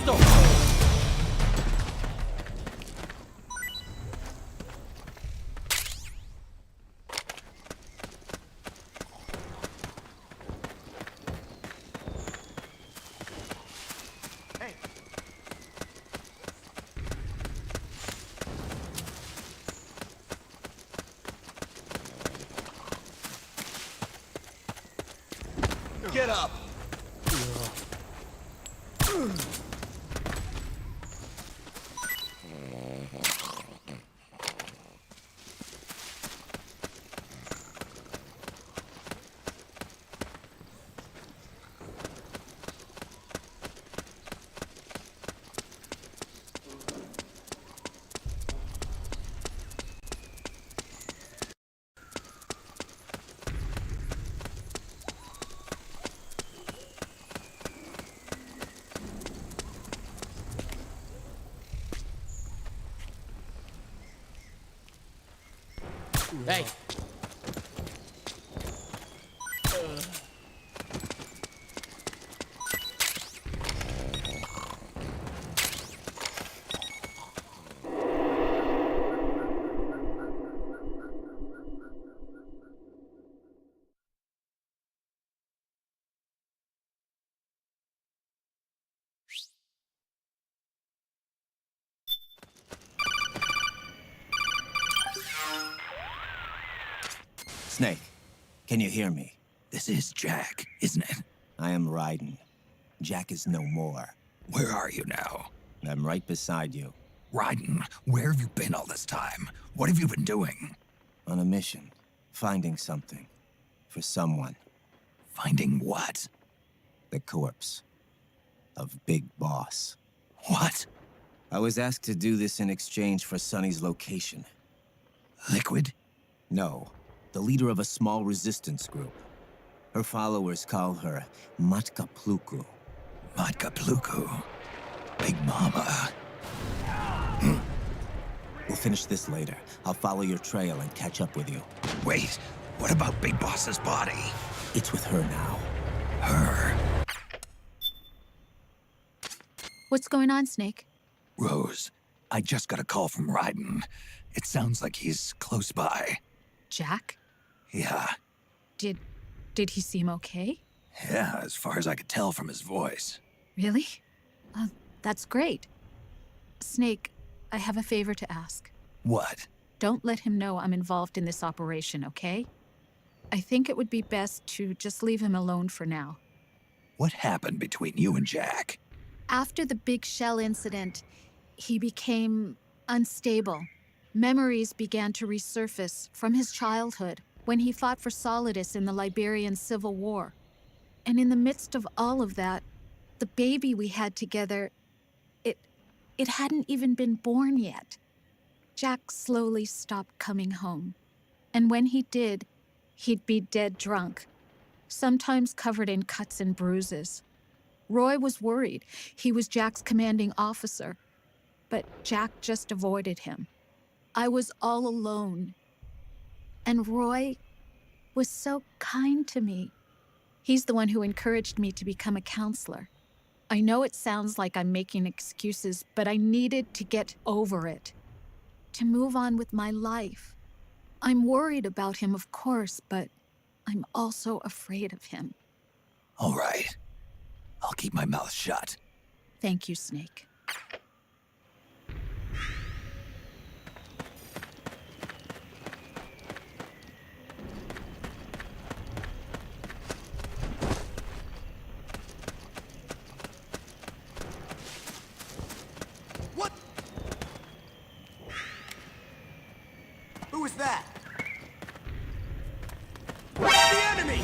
hostile! Get up! Hey! Snake, can you hear me? This is Jack, isn't it? I am Raiden. Jack is no more. Where are you now? I'm right beside you. Raiden, where have you been all this time? What have you been doing? On a mission. Finding something. For someone. Finding what? The corpse. Of Big Boss. What? I was asked to do this in exchange for Sonny's location. Liquid? No. The leader of a small resistance group. Her followers call her Matka Pluku. Matka Pluku? Big Mama. We'll finish this later. I'll follow your trail and catch up with you. Wait, what about Big Boss's body? It's with her now. Her? What's going on, Snake? Rose, I just got a call from Raiden. It sounds like he's close by. Jack? Yeah. Did he seem okay? Yeah, as far as I could tell from his voice. Really? That's great. Snake, I have a favor to ask. What? Don't let him know I'm involved in this operation, okay? I think it would be best to just leave him alone for now. What happened between you and Jack? After the Big Shell incident, he became unstable. Memories began to resurface from his childhood when he fought for Solidus in the Liberian Civil War. And in the midst of all of that, the baby we had together, it hadn't even been born yet. Jack slowly stopped coming home. And when he did, he'd be dead drunk, sometimes covered in cuts and bruises. Roy was worried. He was Jack's commanding officer. But Jack just avoided him. I was all alone. And Roy was so kind to me. He's the one who encouraged me to become a counselor. I know it sounds like I'm making excuses, but I needed to get over it. To move on with my life. I'm worried about him, of course, but I'm also afraid of him. All right. I'll keep my mouth shut. Thank you, Snake. What? Who was that? The enemy!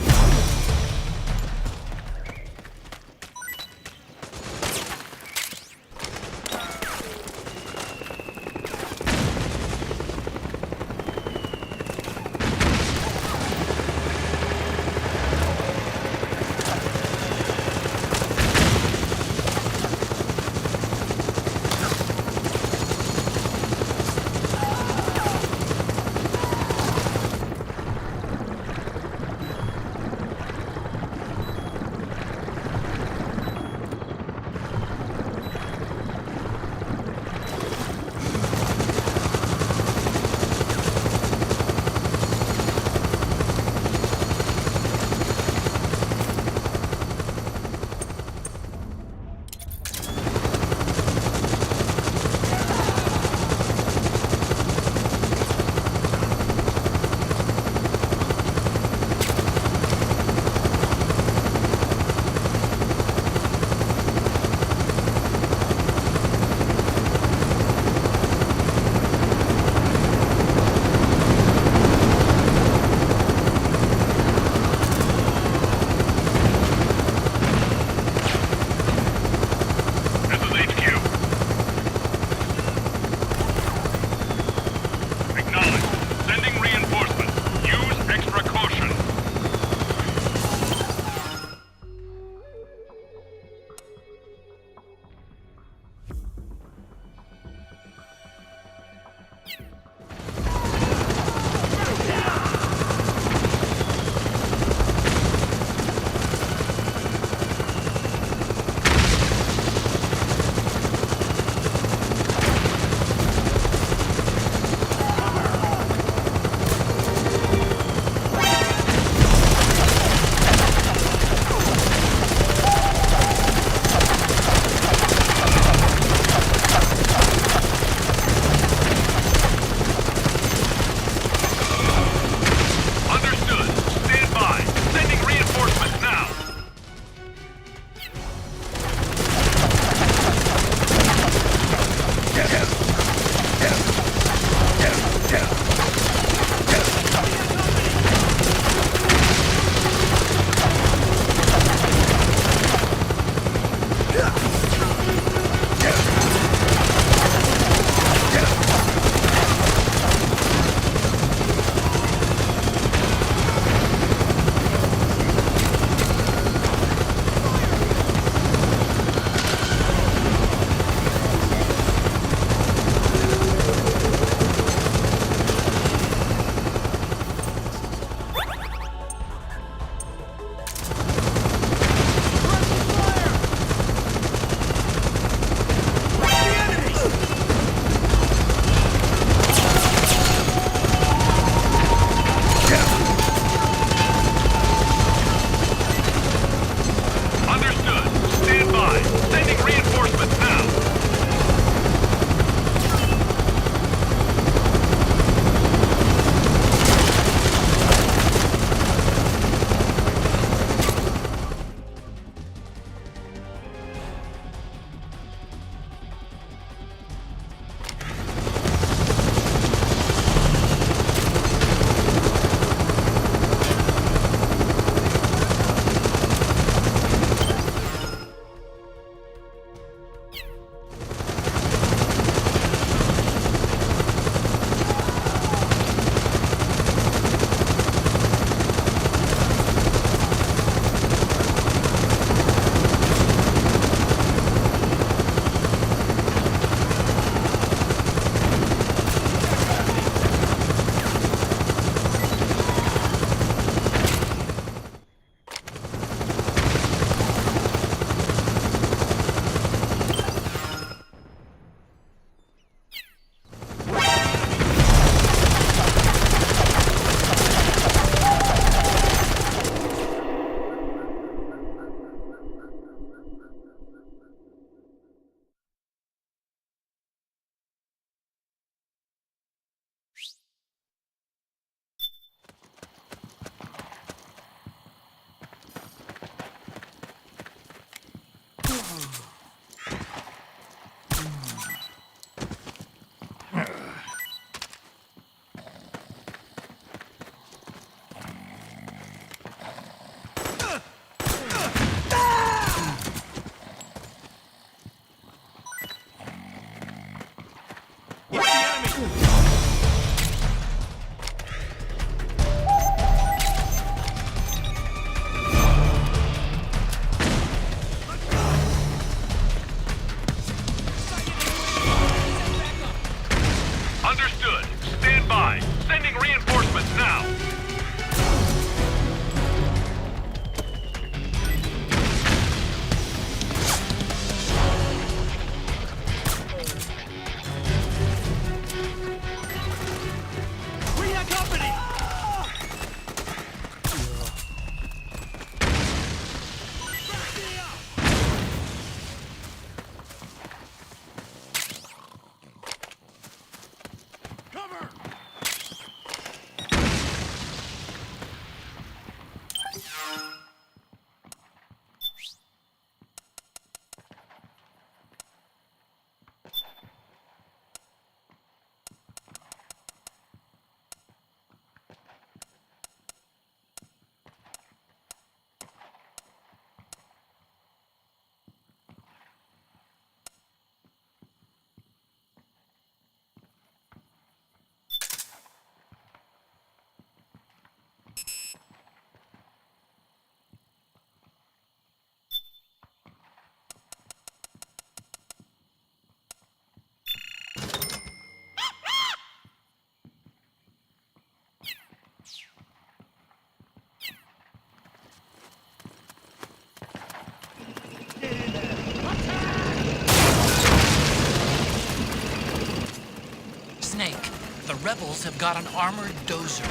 rebels have got an armored dozer.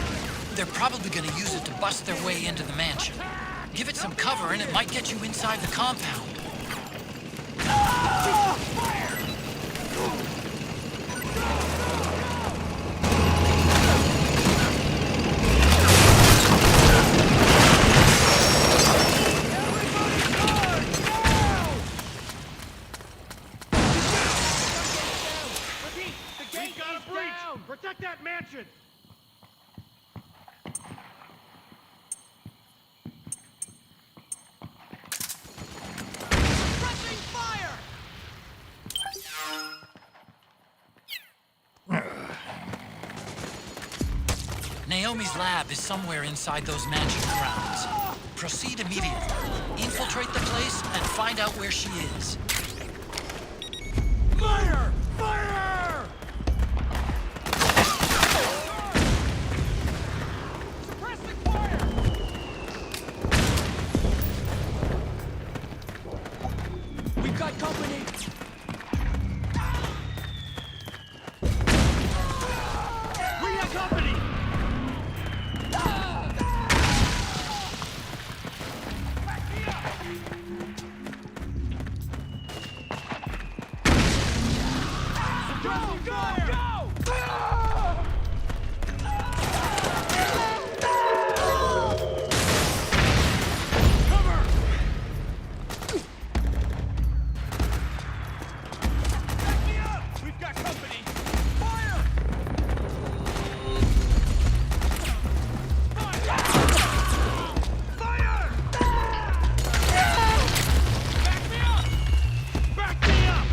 They're probably gonna use it to bust their way into the mansion. Give it some cover and it might get you inside the compound. We've got a breach! Protect that mansion! Pressing fire! Naomi's lab is somewhere inside those mansion grounds. Proceed immediately. Infiltrate the place and find out where she is. Fire! Fire! Suppressing fire! We've got company! We have company! Back me up! Go! Go! Go! Cover! Back me up! We've got company! Fire! Fire! Fire! Back me up! Back me up!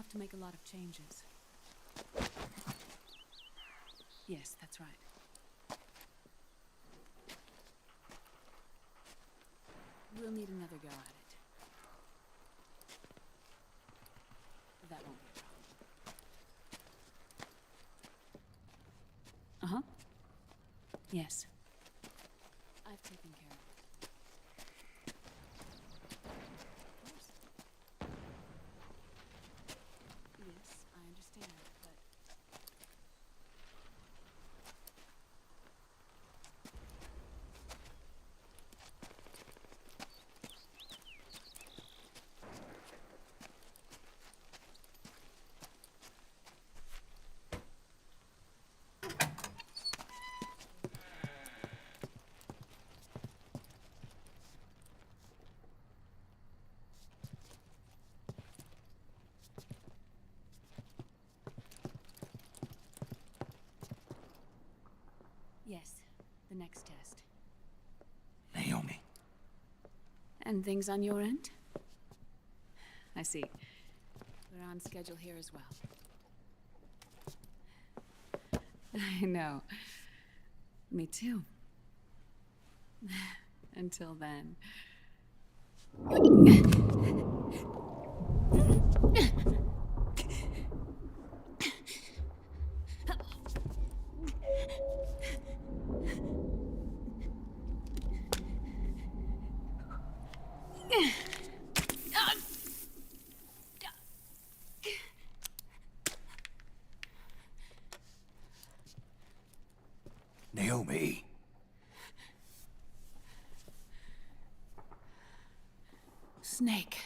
have to make a lot of changes. Yes, that's right. We'll need another go at it. That won't be a problem. Uh-huh. Yes. I've taken care of it. Of course. Yes, I understand, but... Yes, the next test. Naomi. And things on your end? I see. We're on schedule here as well. I know. Me too. Until then. Naomi. Snake.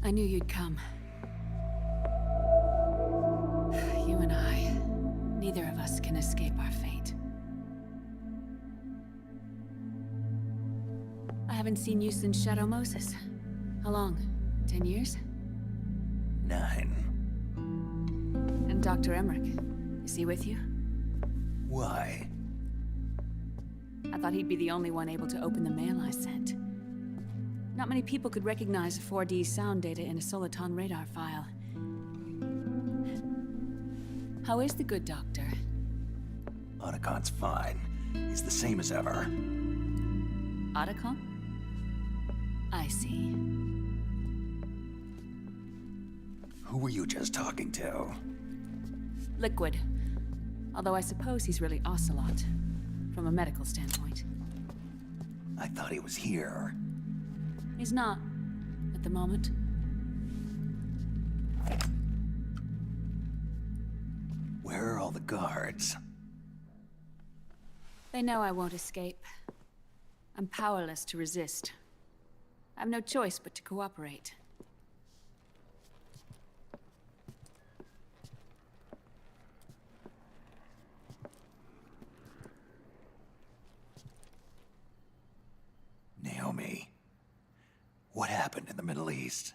I knew you'd come. You and I, neither of us can escape our fate. I haven't seen you since Shadow Moses. How long? 10 years? 9. And Dr. Emmerich, is he with you? Why? I thought he'd be the only one able to open the mail I sent. Not many people could recognize 4D sound data in a Soliton radar file. How is the good doctor? Otacon's fine. He's the same as ever. Otacon? I see. Who were you just talking to? Liquid. Although I suppose he's really Ocelot, from a medical standpoint. I thought he was here. He's not, at the moment. Where are all the guards? They know I won't escape. I'm powerless to resist. I have no choice but to cooperate. Naomi. What happened in the Middle East?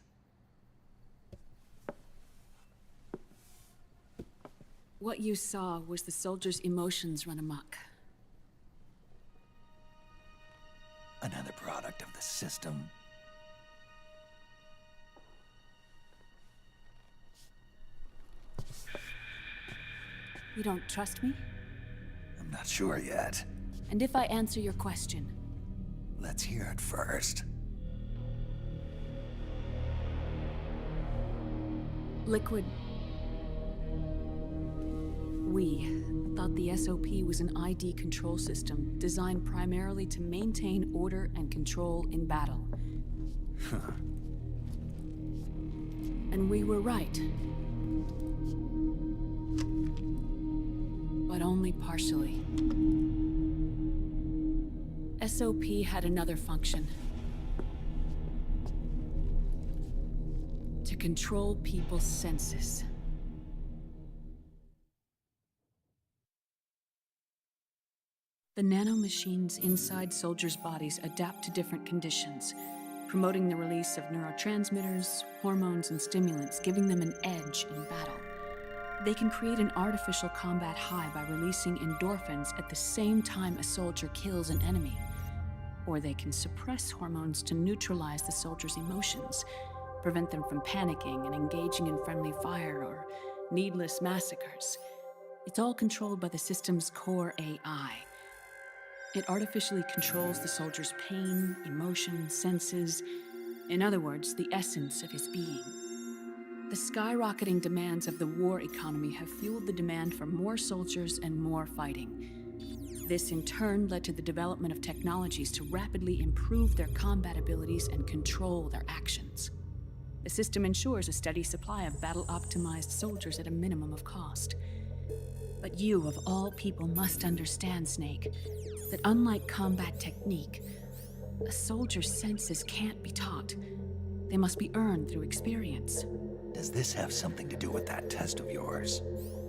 What you saw was the soldiers' emotions run amok. Another product of the system. You don't trust me? I'm not sure yet. And if I answer your question, Let's hear it first. Liquid... We thought the SOP was an ID control system designed primarily to maintain order and control in battle. And we were right. But only partially. SOP had another function. To control people's senses. The nanomachines inside soldiers' bodies adapt to different conditions, promoting the release of neurotransmitters, hormones, and stimulants, giving them an edge in battle. They can create an artificial combat high by releasing endorphins at the same time a soldier kills an enemy. Or they can suppress hormones to neutralize the soldiers' emotions, prevent them from panicking and engaging in friendly fire or needless massacres. It's all controlled by the system's core AI. It artificially controls the soldier's pain, emotion, senses. In other words, the essence of his being. The skyrocketing demands of the war economy have fueled the demand for more soldiers and more fighting. This in turn led to the development of technologies to rapidly improve their combat abilities and control their actions. The system ensures a steady supply of battle-optimized soldiers at a minimum of cost. But you, of all people, must understand, Snake, that unlike combat technique, a soldier's senses can't be taught. They must be earned through experience. Does this have something to do with that test of yours?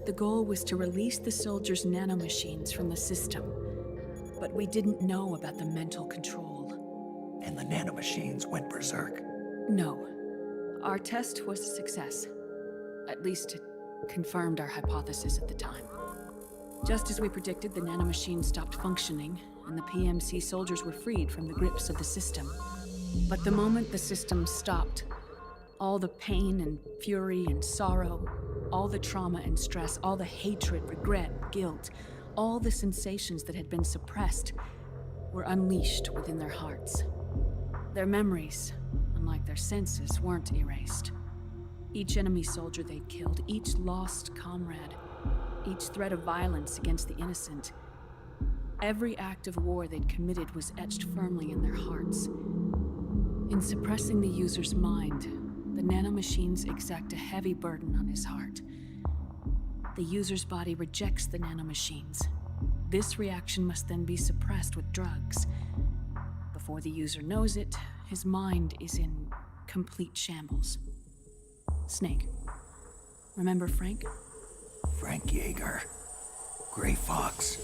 The goal was to release the soldiers' nanomachines from the system, but we didn't know about the mental control. And the nanomachines went berserk? No. Our test was a success. At least it confirmed our hypothesis at the time. Just as we predicted, the nanomachines stopped functioning, and the PMC soldiers were freed from the grips of the system. But the moment the system stopped, all the pain and fury and sorrow, all the trauma and stress, all the hatred, regret, guilt, all the sensations that had been suppressed were unleashed within their hearts. Their memories, unlike their senses, weren't erased. Each enemy soldier they'd killed, each lost comrade, each threat of violence against the innocent, every act of war they'd committed was etched firmly in their hearts. In suppressing the user's mind, the nanomachines exact a heavy burden on his heart. The user's body rejects the nanomachines. This reaction must then be suppressed with drugs. Before the user knows it, his mind is in complete shambles. Snake, remember Frank? Frank Yeager. Gray Fox.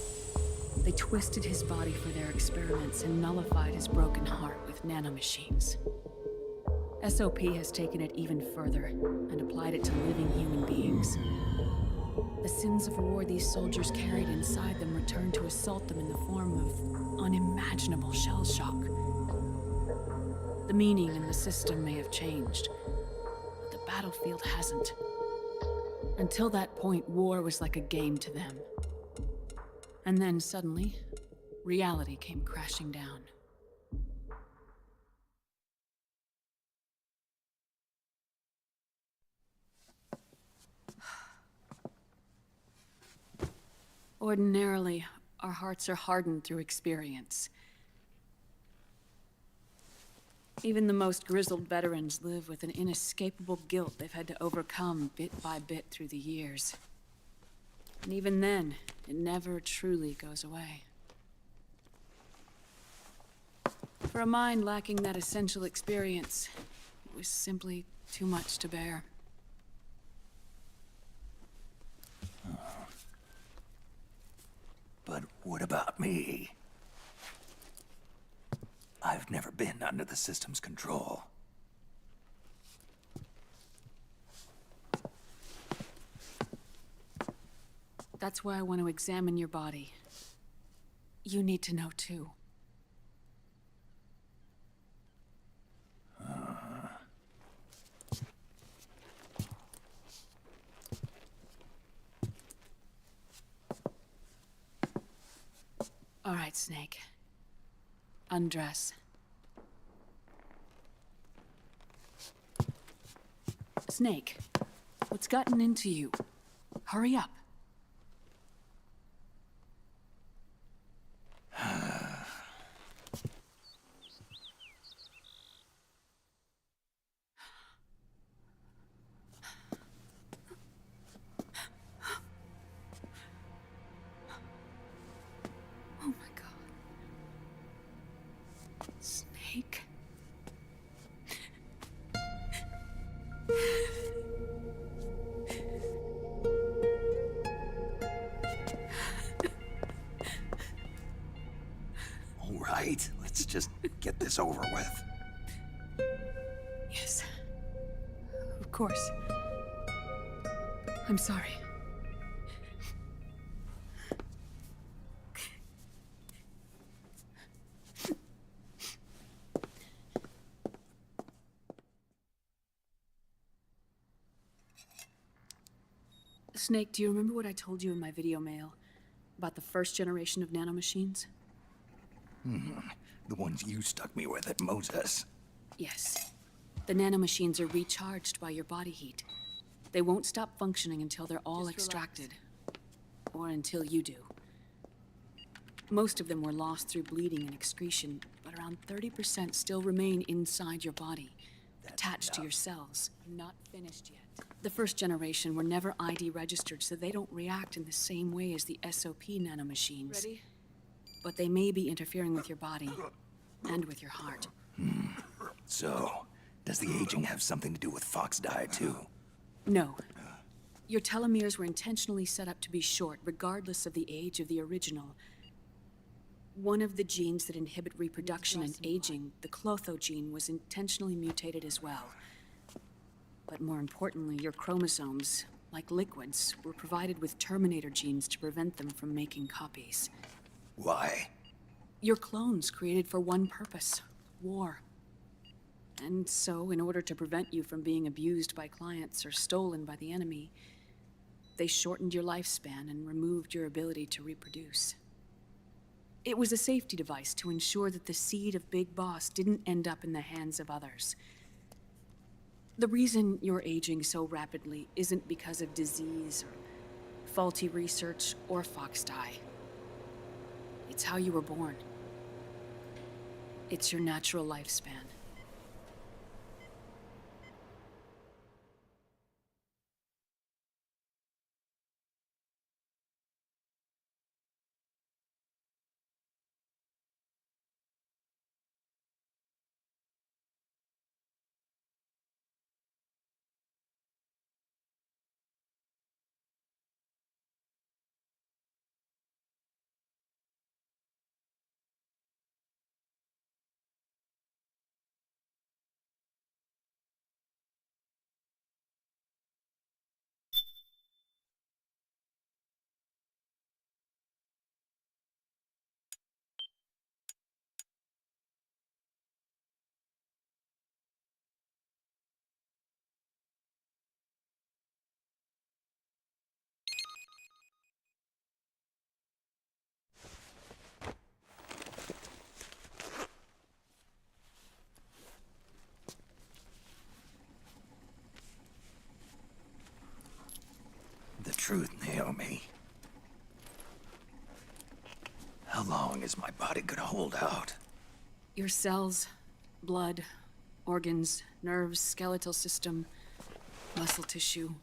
They twisted his body for their experiments and nullified his broken heart with nanomachines. SOP has taken it even further and applied it to living human beings. The sins of war these soldiers carried inside them returned to assault them in the form of unimaginable shell shock. The meaning in the system may have changed, but the battlefield hasn't. Until that point, war was like a game to them. And then suddenly, reality came crashing down. Ordinarily, our hearts are hardened through experience. Even the most grizzled veterans live with an inescapable guilt they've had to overcome bit by bit through the years. And even then, it never truly goes away. For a mind lacking that essential experience, it was simply too much to bear. But what about me? I've never been under the system's control. That's why I want to examine your body. You need to know too. All right, Snake. Undress. Snake, what's gotten into you? Hurry up. Oh my God. Snake? All right, let's just get this over with. Yes. Of course. I'm sorry. Snake, do you remember what I told you in my video mail about the first generation of nanomachines? The ones you stuck me with at Moses. Yes. The nanomachines are recharged by your body heat. They won't stop functioning until they're all extracted. Or until you do. Most of them were lost through bleeding and excretion, but around 30% still remain inside your body, attached to your cells. Not finished yet. The first generation were never ID registered, so they don't react in the same way as the SOP nanomachines. Ready? But they may be interfering with your body, and with your heart. So, does the aging have something to do with Fox die too? No. Your telomeres were intentionally set up to be short, regardless of the age of the original. One of the genes that inhibit reproduction and aging, the Clotho gene, was intentionally mutated as well. But more importantly, your chromosomes, like liquids, were provided with terminator genes to prevent them from making copies. Why? Your clones created for one purpose: war. And so, in order to prevent you from being abused by clients or stolen by the enemy, they shortened your lifespan and removed your ability to reproduce. It was a safety device to ensure that the seed of Big Boss didn't end up in the hands of others. The reason you're aging so rapidly isn't because of disease or faulty research or Fox die. It's how you were born. It's your natural lifespan. The truth, Naomi. How long is my body gonna hold out? Your cells, blood, organs, nerves, skeletal system, muscle tissue.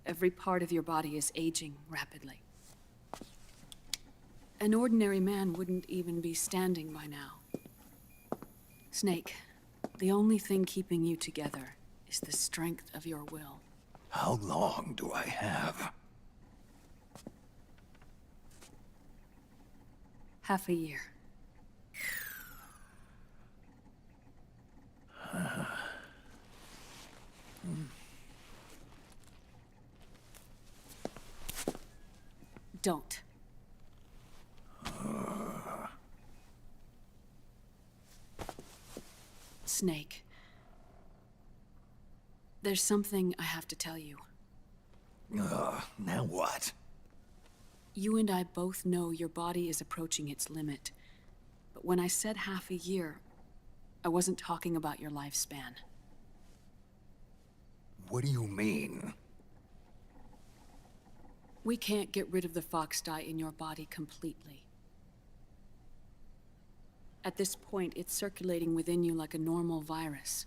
Every part of your body is aging rapidly. An ordinary man wouldn't even be standing by now. Snake, the only thing keeping you together is the strength of your will. How long do I have? Half a year. Don't. Snake. There's something I have to tell you. Now what? You and I both know your body is approaching its limit. But when I said half a year, I wasn't talking about your lifespan. What do you mean? We can't get rid of the Fox dye in your body completely. At this point, it's circulating within you like a normal virus.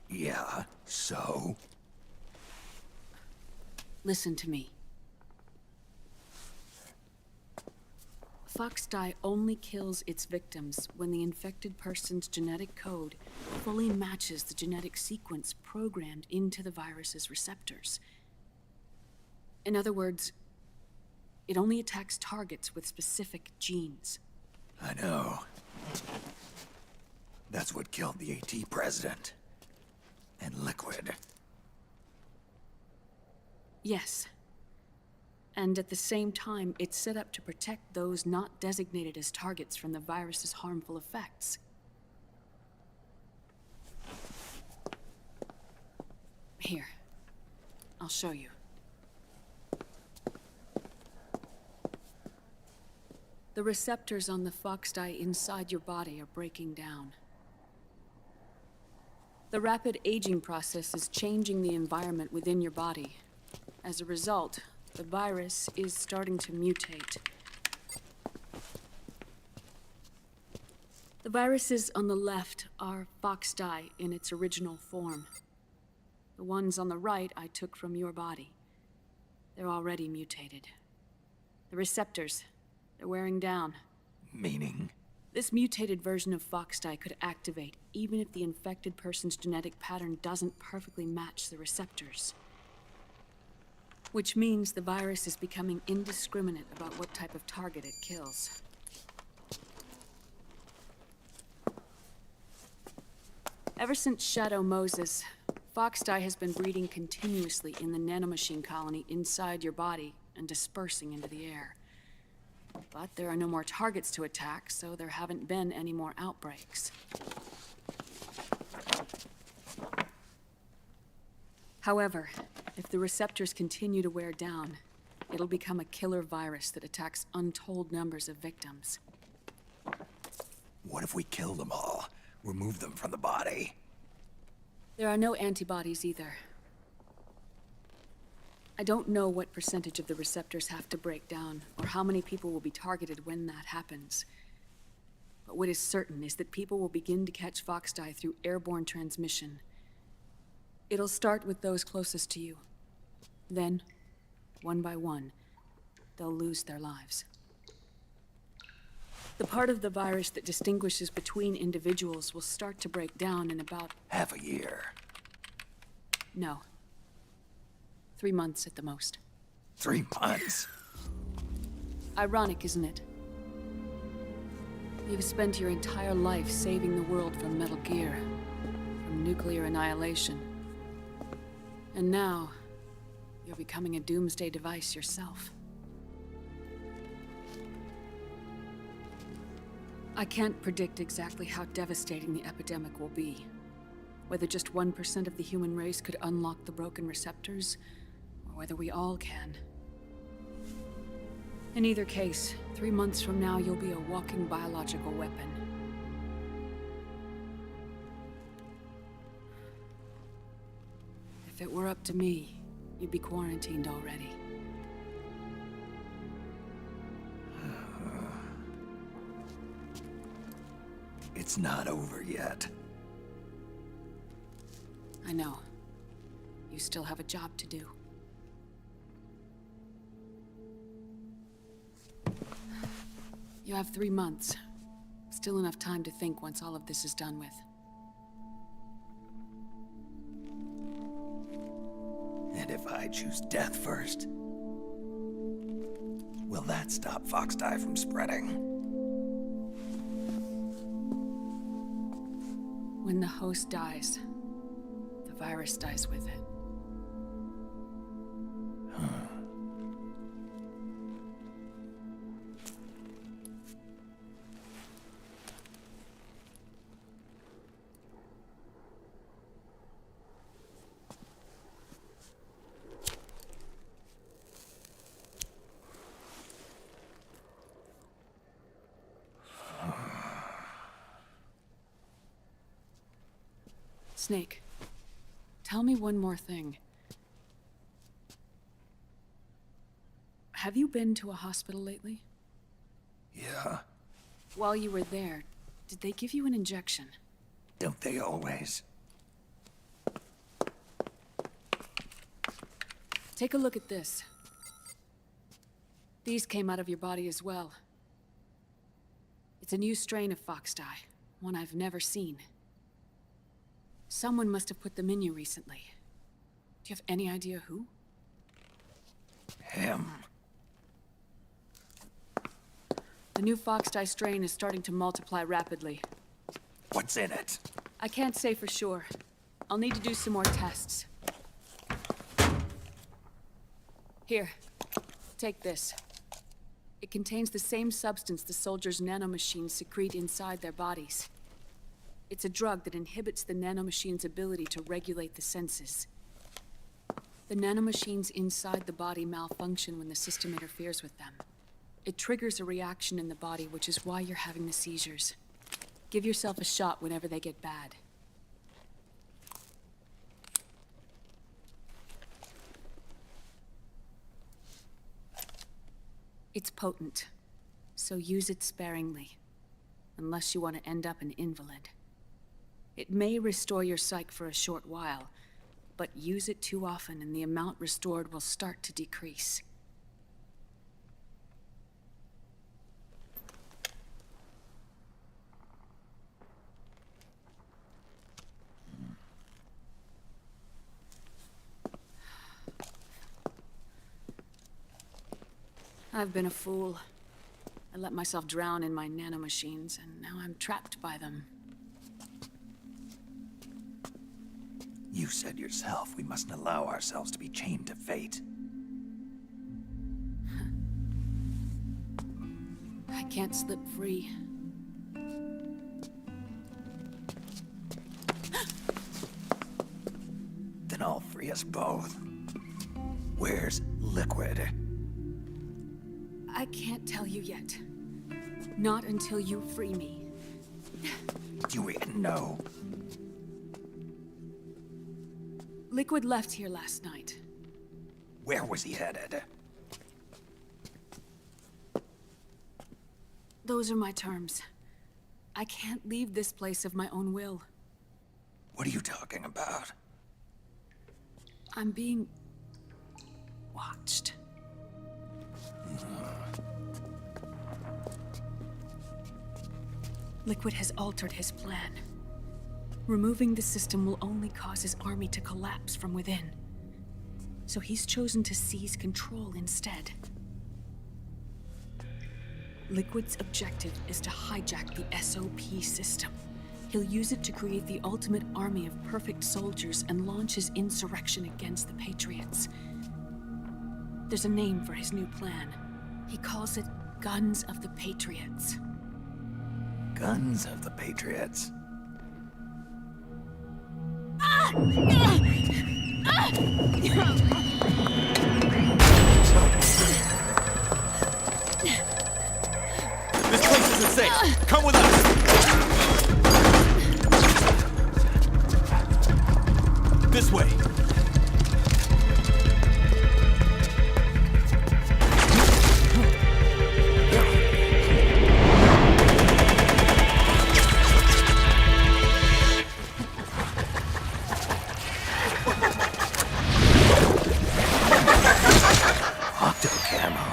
Yeah, so? Listen to me. Fox dye only kills its victims when the infected person's genetic code fully matches the genetic sequence programmed into the virus's receptors. In other words, it only attacks targets with specific genes. I know. That's what killed the AT president. And Liquid. Yes. And at the same time, it's set up to protect those not designated as targets from the virus's harmful effects. Here. I'll show you. The receptors on the fox dye inside your body are breaking down. The rapid aging process is changing the environment within your body. As a result, the virus is starting to mutate. The viruses on the left are fox dye in its original form. The ones on the right I took from your body. They're already mutated. The receptors, they're wearing down. Meaning? This mutated version of fox dye could activate even if the infected person's genetic pattern doesn't perfectly match the receptors. Which means the virus is becoming indiscriminate about what type of target it kills. Ever since Shadow Moses, fox dye has been breeding continuously in the nanomachine colony inside your body and dispersing into the air. But there are no more targets to attack, so there haven't been any more outbreaks. However, if the receptors continue to wear down, it'll become a killer virus that attacks untold numbers of victims. What if we kill them all? Remove them from the body? There are no antibodies either. I don't know what percentage of the receptors have to break down, or how many people will be targeted when that happens. But what is certain is that people will begin to catch fox dye through airborne transmission. It'll start with those closest to you. Then, one by one, they'll lose their lives. The part of the virus that distinguishes between individuals will start to break down in about... Half a year. No. 3 months at the most. 3 months? Ironic, isn't it? You've spent your entire life saving the world from Metal Gear, from nuclear annihilation. And now, you're becoming a doomsday device yourself. I can't predict exactly how devastating the epidemic will be. Whether just 1% of the human race could unlock the broken receptors, or whether we all can. In either case, 3 months from now, you'll be a walking biological weapon. If it were up to me, you'd be quarantined already. It's not over yet. I know. You still have a job to do. You have 3 months. Still enough time to think once all of this is done with. And if I choose death first, will that stop fox dye from spreading? When the host dies, the virus dies with it. Snake, tell me one more thing. Have you been to a hospital lately? Yeah, While you were there, did they give you an injection? don't they always? Take a look at this. These came out of your body as well. It's a new strain of fox dye, one I've never seen. Someone must have put them in you recently. Do you have any idea who? Him. The new fox dye strain is starting to multiply rapidly. What's in it? I can't say for sure. I'll need to do some more tests. Here, take this. It contains the same substance the soldiers' nanomachines secrete inside their bodies. It's a drug that inhibits the nanomachine's ability to regulate the senses. The nanomachines inside the body malfunction when the system interferes with them. It triggers a reaction in the body, which is why you're having the seizures. Give yourself a shot whenever they get bad. It's potent, so use it sparingly, unless you want to end up an invalid. It may restore your psyche for a short while, but use it too often and the amount restored will start to decrease. I've been a fool. I let myself drown in my nanomachines, and now I'm trapped by them. You said yourself we mustn't allow ourselves to be chained to fate. I can't slip free. Then I'll free us both. Where's Liquid? I can't tell you yet. Not until you free me. Do you even know? Liquid left here last night. Where was he headed? Those are my terms. I can't leave this place of my own will. What are you talking about? I'm being watched. Liquid has altered his plan. Removing the system will only cause his army to collapse from within. So he's chosen to seize control instead. Liquid's objective is to hijack the SOP system. He'll use it to create the ultimate army of perfect soldiers and launch his insurrection against the Patriots. There's a name for his new plan. He calls it Guns of the Patriots. Guns of the Patriots. This place isn't safe. Come with us. This way. Octo camo.